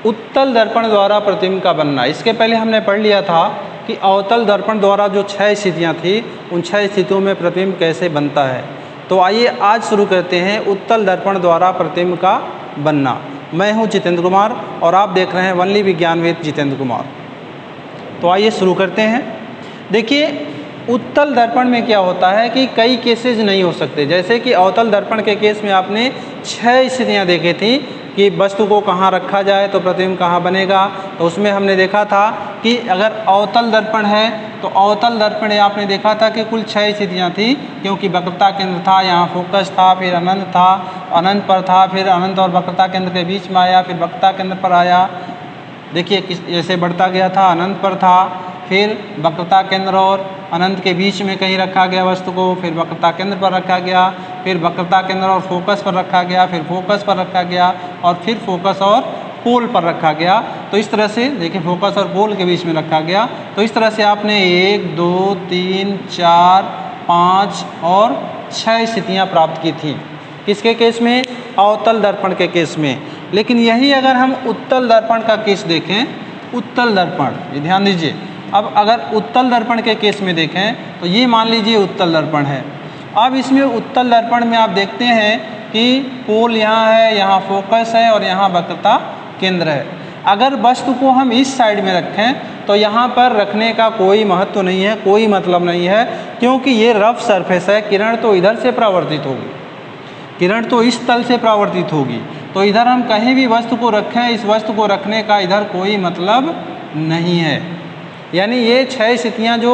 उत्तल दर्पण द्वारा प्रतिबिंब का बनना। इसके पहले हमने पढ़ लिया था कि अवतल दर्पण द्वारा जो 6 स्थितियाँ थी उन 6 स्थितियों में प्रतिबिंब कैसे बनता है। तो आइए आज शुरू करते हैं उत्तल दर्पण द्वारा प्रतिबिंब का बनना। मैं हूं जितेंद्र कुमार और आप देख रहे हैं वनली विज्ञानवेद जितेंद्र कुमार। तो आइए शुरू करते हैं। देखिए, उत्तल दर्पण में क्या होता है कि कई केसेज नहीं हो सकते। जैसे कि अवतल दर्पण के केस में आपने 6 स्थितियाँ देखी थी कि वस्तु को कहाँ रखा जाए तो प्रतिबिंब कहाँ बनेगा। तो उसमें हमने देखा था कि अगर अवतल दर्पण है तो अवतल दर्पण में आपने देखा था कि कुल 6 स्थितियाँ थी, क्योंकि वक्रता केंद्र था, यहाँ फोकस था, फिर अनंत था, अनंत पर था, फिर अनंत और वक्रता केंद्र के बीच में आया, फिर वक्रता केंद्र पर आया। देखिए किस जैसे बढ़ता गया था, अनंत पर था, फिर वक्रता केंद्र और अनंत के बीच में कहीं रखा गया वस्तु को, फिर वक्रता केंद्र पर रखा गया, फिर वक्रता केंद्र और फोकस पर रखा गया, फिर फोकस पर रखा गया और फिर फोकस और पोल पर रखा गया। तो इस तरह से देखिए फोकस और पोल के बीच में रखा गया। तो इस तरह से आपने 1, 2, 3, 4, 5 और 6 स्थितियाँ प्राप्त की थी। किसके केस में? अवतल दर्पण के केस में। लेकिन यही अगर हम उत्तल दर्पण का केस देखें, उत्तल दर्पण, ये ध्यान दीजिए। अब अगर उत्तल दर्पण के केस में देखें तो ये मान लीजिए उत्तल दर्पण है। अब इसमें उत्तल दर्पण में आप देखते हैं कि पोल यहाँ है, यहाँ फोकस है और यहाँ वक्रता केंद्र है। अगर वस्तु को हम इस साइड में रखें तो यहाँ पर रखने का कोई महत्व नहीं है, कोई मतलब नहीं है, क्योंकि ये रफ सरफेस है। किरण तो इधर से परावर्तित होगी, किरण तो इस तल से परावर्तित होगी। तो इधर हम कहीं भी वस्तु को रखें, इस वस्तु को रखने का इधर कोई मतलब नहीं है। यानी ये 6 स्थितियाँ जो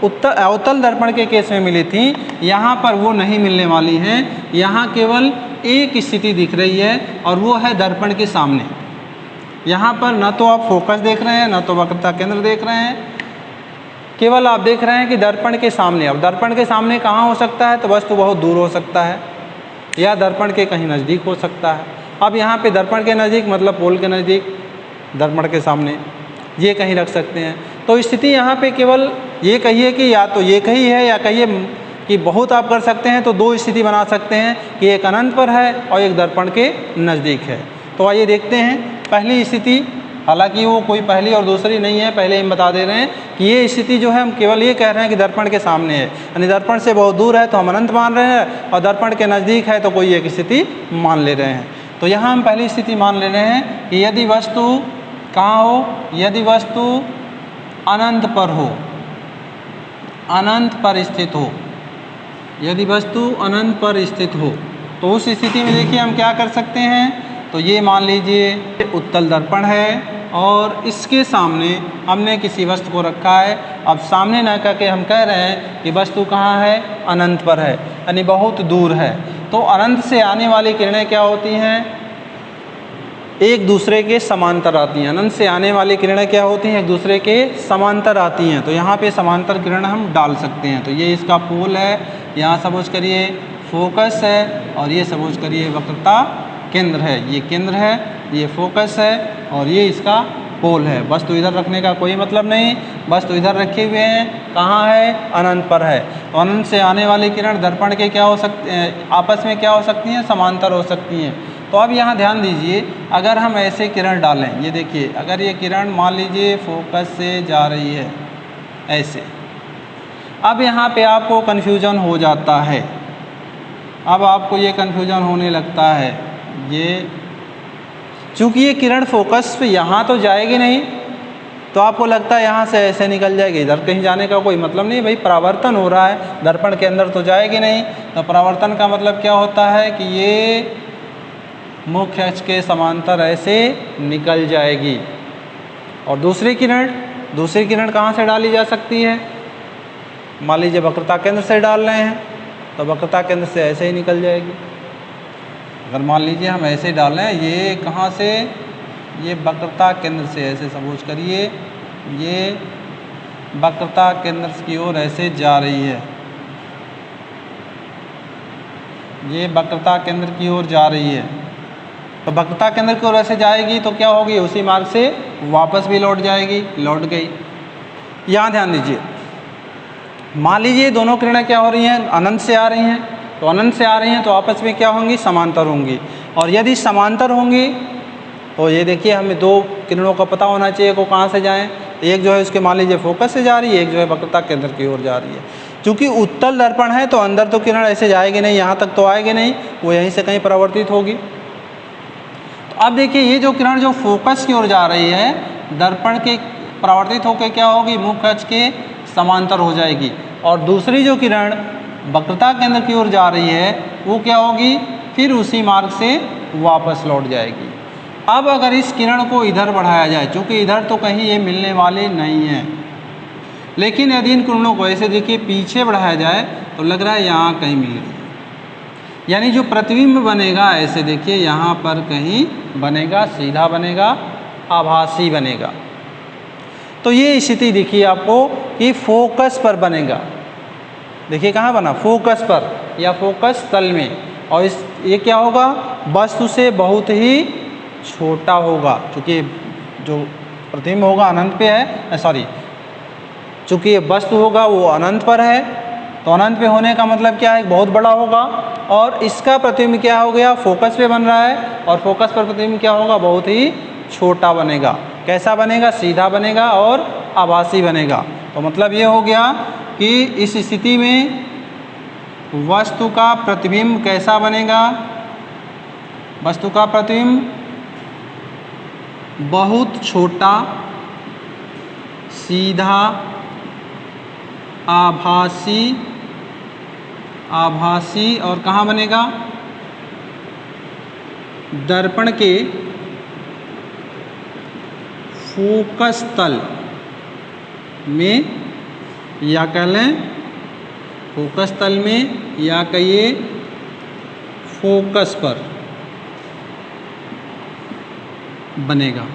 अवतल दर्पण के केस में मिली थी, यहाँ पर वो नहीं मिलने वाली हैं। यहाँ केवल एक स्थिति दिख रही है और वो है दर्पण के सामने। यहाँ पर न तो आप फोकस देख रहे हैं, न तो वक्रता केंद्र देख रहे हैं, केवल आप देख रहे हैं कि दर्पण के सामने। अब दर्पण के सामने कहाँ हो सकता है? तो वस्तु बहुत दूर हो सकता है या दर्पण के कहीं नज़दीक हो सकता है। अब यहाँ पे दर्पण के नज़दीक मतलब पोल के नज़दीक, दर्पण के सामने, ये कहीं रख सकते हैं। तो स्थिति यहाँ पे केवल ये कहिए कि या तो ये कही है या कहिए कि बहुत आप कर सकते हैं तो 2 स्थिति बना सकते हैं कि एक अनंत पर है और एक दर्पण के नज़दीक है। तो आइए देखते हैं पहली स्थिति। हालांकि वो कोई पहली और दूसरी नहीं है, पहले हम बता दे रहे हैं कि ये स्थिति जो है हम केवल ये कह रहे हैं कि दर्पण के सामने है, यानी दर्पण से बहुत दूर है तो हम अनंत मान रहे हैं, और दर्पण के नज़दीक है तो कोई एक स्थिति मान ले रहे हैं। तो यहाँ हम पहली स्थिति मान ले रहे हैं कि यदि वस्तु कहाँ हो? यदि वस्तु अनंत पर हो, अनंत पर स्थित हो, यदि वस्तु अनंत पर स्थित हो तो उस स्थिति में देखिए हम क्या कर सकते हैं। तो ये मान लीजिए उत्तल दर्पण है और इसके सामने हमने किसी वस्तु को रखा है। अब सामने न करके हम कह रहे हैं कि वस्तु कहाँ है? अनंत पर है, यानी बहुत दूर है। तो अनंत से आने वाली किरणें क्या होती हैं? एक दूसरे के समांतर आती हैं। अनंत से आने वाली किरणें क्या होती हैं? एक दूसरे के समांतर आती हैं। तो यहाँ पे समांतर किरण हम डाल सकते हैं। तो ये इसका पोल है, यहाँ सपोज करिए फोकस है और ये सपोज करिए वक्रता केंद्र है। ये केंद्र है, ये फोकस है और ये इसका पोल है। वस्तु इधर रखने का कोई मतलब नहीं, वस्तु इधर रखे हुए हैं, कहाँ है? अनंत पर है। तो अनंत से आने वाली किरण दर्पण के क्या हो सकते हैं? आपस में क्या हो सकती हैं? समांतर हो सकती हैं। तो अब यहाँ ध्यान दीजिए, अगर हम ऐसे किरण डालें, ये देखिए, अगर ये किरण मान लीजिए फोकस से जा रही है ऐसे, अब यहाँ पे आपको कन्फ्यूजन हो जाता है। अब आपको ये कन्फ्यूजन होने लगता है, ये चूँकि ये किरण फोकस पे यहाँ तो जाएगी नहीं, तो आपको लगता है यहाँ से ऐसे निकल जाएगी, इधर कहीं जाने का कोई मतलब नहीं। भाई परावर्तन हो रहा है, दर्पण के अंदर तो जाएगी नहीं। तो परावर्तन का मतलब क्या होता है कि ये मुख्य अक्ष के समांतर ऐसे निकल जाएगी। और दूसरी किरण कहाँ से डाली जा सकती है? मान लीजिए वक्रता केंद्र से डाल रहे हैं तो वक्रता केंद्र से ऐसे ही निकल जाएगी। अगर मान लीजिए हम ऐसे डालें, ये कहाँ से? ये वक्रता केंद्र से ऐसे सपोज करिए, ये वक्रता केंद्र की ओर ऐसे जा रही है, ये वक्रता केंद्र की ओर जा रही है। तो वक्रता केंद्र की ओर ऐसे जाएगी तो क्या होगी? उसी मार्ग से वापस भी लौट जाएगी, लौट गई। यहाँ ध्यान दीजिए, मान लीजिए दोनों किरणें क्या हो रही हैं? अनंत से आ रही हैं। तो अनंत से आ रही हैं तो आपस में क्या होंगी? समांतर होंगी। और यदि समांतर होंगी तो ये देखिए हमें दो किरणों का पता होना चाहिए को कहाँ से जाएं। एक जो है उसके मान लीजिए फोकस से जा रही है, एक जो है वक्रता केंद्र की ओर जा रही है। चूँकि उत्तल दर्पण है तो अंदर तो किरण ऐसे जाएगी नहीं, यहाँ तक तो आएगी नहीं, वो यहीं से कहीं परावर्तित होगी। तो अब देखिए ये जो किरण जो फोकस की ओर जा रही है, दर्पण के परावर्तित होकर क्या होगी, मुख्य अक्ष के समांतर हो जाएगी। और दूसरी जो किरण वक्रता केंद्र की ओर जा रही है वो क्या होगी, फिर उसी मार्ग से वापस लौट जाएगी। अब अगर इस किरण को इधर बढ़ाया जाए, चूँकि इधर तो कहीं ये मिलने वाले नहीं है, लेकिन यदि इन किरणों को ऐसे देखिए पीछे बढ़ाया जाए तो लग रहा है यहाँ कहीं मिल रही है। यानी जो प्रतिबिंब बनेगा ऐसे देखिए यहाँ पर कहीं बनेगा, सीधा बनेगा, आभासी बनेगा। तो ये स्थिति देखिए आपको कि फोकस पर बनेगा। देखिए कहाँ बना, फोकस पर या फोकस तल में। और इस ये क्या होगा, वस्तु से बहुत ही छोटा होगा, क्योंकि जो प्रतिबिंब होगा अनंत पे है, सॉरी, चूँकि ये वस्तु होगा वो अनंत पर है, तो अनंत पे होने का मतलब क्या है, बहुत बड़ा होगा। और इसका प्रतिबिंब क्या हो गया, फोकस पे बन रहा है, और फोकस पर प्रतिबिंब क्या होगा, बहुत ही छोटा बनेगा। कैसा बनेगा, सीधा बनेगा और आभासी बनेगा। तो मतलब ये हो गया कि इस स्थिति में वस्तु का प्रतिबिंब कैसा बनेगा, वस्तु का प्रतिबिंब बहुत छोटा, सीधा, आभासी और कहाँ बनेगा, दर्पण के फोकस तल में, या कह लें फोकस तल में, या कहिए फोकस पर बनेगा।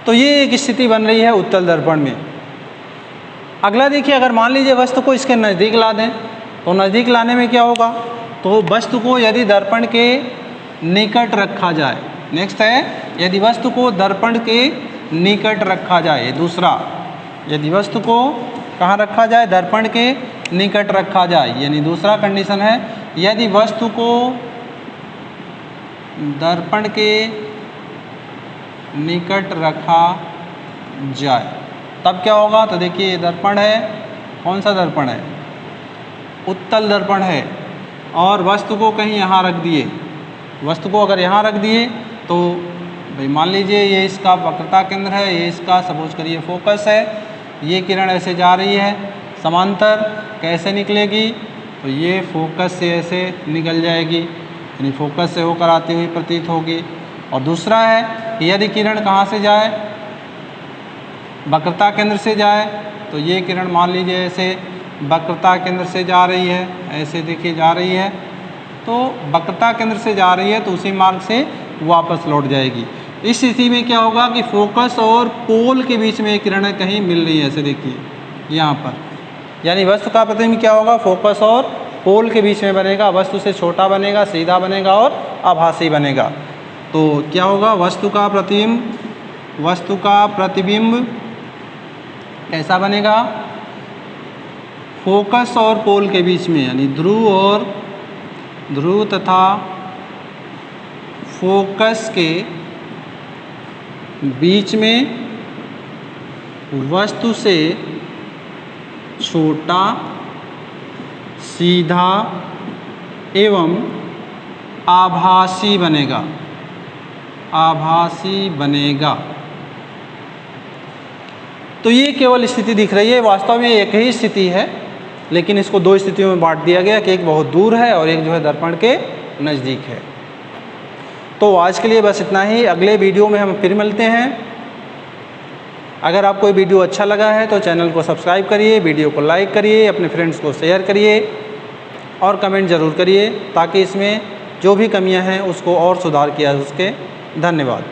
तो ये एक स्थिति बन रही है उत्तल दर्पण में। अगला देखिए, अगर मान लीजिए वस्तु को इसके नज़दीक ला दें, तो नज़दीक लाने में क्या होगा, तो वस्तु को यदि दर्पण के निकट रखा जाए, नेक्स्ट है यदि वस्तु को दर्पण के निकट रखा जाए, दूसरा यदि वस्तु को कहाँ रखा जाए, दर्पण के निकट रखा जाए, यानी दूसरा कंडीशन है यदि वस्तु को दर्पण के निकट रखा जाए तब क्या होगा। तो देखिए ये दर्पण है, कौन सा दर्पण है, उत्तल दर्पण है, और वस्तु को कहीं यहाँ रख दिए, वस्तु को अगर यहाँ रख दिए तो भाई मान लीजिए ये इसका वक्रता केंद्र है, ये इसका सपोज करिए फोकस है, ये किरण ऐसे जा रही है समांतर, कैसे निकलेगी, तो ये फोकस से ऐसे निकल जाएगी, यानी फोकस से होकर आती हुई प्रतीत होगी। और दूसरा है कि यदि किरण कहाँ से जाए, वक्रता केंद्र से जाए, तो ये किरण मान लीजिए ऐसे वक्रता केंद्र से जा रही है, ऐसे देखिए जा रही है, तो वक्रता केंद्र से जा रही है तो उसी मार्ग से वापस लौट जाएगी। इस स्थिति में क्या होगा कि फोकस और पोल के बीच में किरणें कहीं मिल रही है, ऐसे देखिए यहाँ पर, यानी वस्तु का प्रतिबिंब क्या होगा, फोकस और पोल के बीच में बनेगा, वस्तु से छोटा बनेगा, सीधा बनेगा और आभासी बनेगा। तो क्या होगा, वस्तु का प्रतिबिंब कैसा बनेगा, फोकस और पोल के बीच में, यानी ध्रुव तथा फोकस के बीच में वस्तु से छोटा, सीधा एवं आभासी बनेगा, तो ये केवल स्थिति दिख रही है, वास्तव में एक ही स्थिति है, लेकिन इसको दो स्थितियों में बांट दिया गया कि एक बहुत दूर है और एक जो है दर्पण के नज़दीक है। तो आज के लिए बस इतना ही, अगले वीडियो में हम फिर मिलते हैं। अगर आपको ये वीडियो अच्छा लगा है तो चैनल को सब्सक्राइब करिए, वीडियो को लाइक करिए, अपने फ्रेंड्स को शेयर करिए और कमेंट ज़रूर करिए, ताकि इसमें जो भी कमियां हैं उसको और सुधार किया जा सके। धन्यवाद।